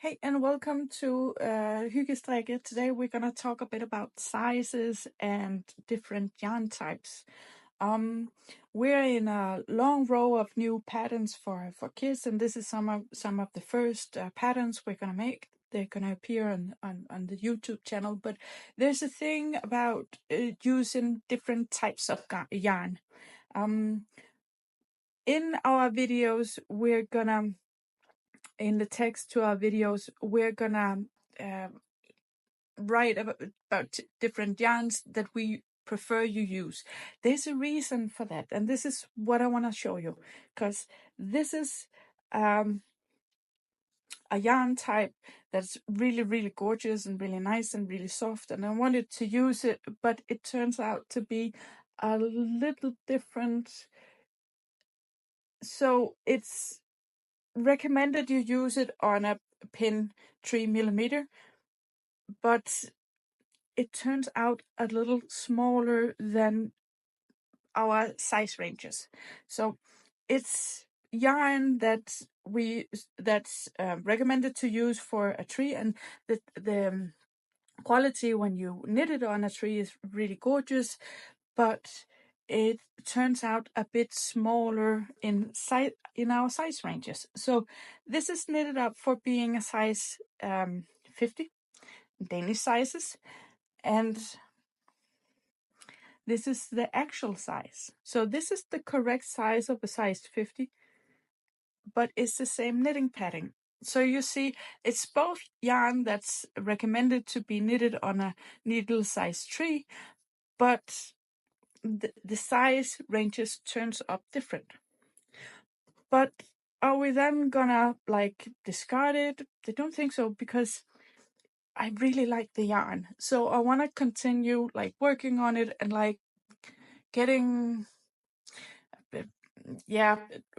Hey, and welcome to Hyggestrikke. Today we're going to talk a bit about sizes and different yarn types. We're in a long row of new patterns for kids, and this is some of the first patterns we're going to make. They're going to appear on the YouTube channel, but there's a thing about using different types of yarn. In our videos, in the text to our videos, we're gonna write about different yarns that we prefer you use. There's a reason for that, and this is what I want to show you, because this is a yarn type that's really gorgeous and really nice and really soft, and I wanted to use it, but it turns out to be a little different. So it's recommended you use it on a pin 3mm, but it turns out a little smaller than our size ranges. So it's yarn that's recommended to use for a tree, and the quality when you knit it on a tree is really gorgeous, but it turns out a bit smaller in size in our size ranges. So this is knitted up for being a size 50 Danish sizes, and this is the actual size. So this is the correct size of a size 50, but it's the same knitting pattern. So you see, it's both yarn that's recommended to be knitted on a needle size 3, but the size ranges turns up different. But are we then gonna discard it? I don't think so, because I really like the yarn. So I want to continue working on it and getting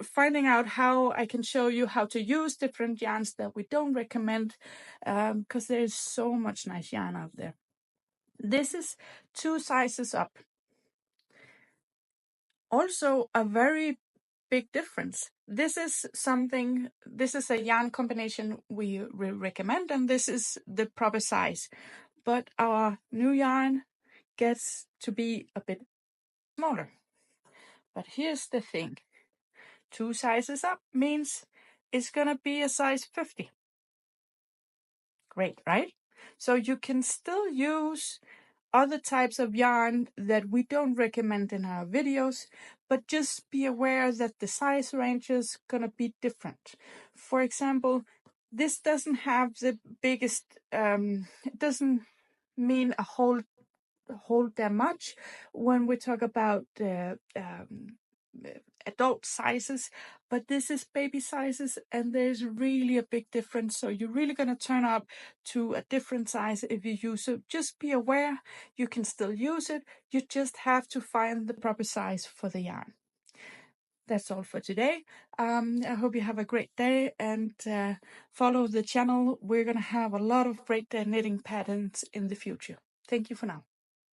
finding out how I can show you how to use different yarns that we don't recommend, because there's so much nice yarn out there. This is 2 sizes up. Also a very big difference. This is a yarn combination we recommend, and this is the proper size. But our new yarn gets to be a bit smaller. But here's the thing. 2 sizes up means it's gonna be a size 50. Great, right? So you can still use other types of yarn that we don't recommend in our videos, but just be aware that the size range is gonna be different. For example, this doesn't have the biggest, it doesn't mean a whole damn much when we talk about adult sizes, but this is baby sizes, and there's really a big difference. So you're really going to turn up to a different size if you use it. Just be aware, you can still use it. You just have to find the proper size for the yarn. That's all for today. I hope you have a great day, and follow the channel. We're going to have a lot of great knitting patterns in the future. Thank you for now.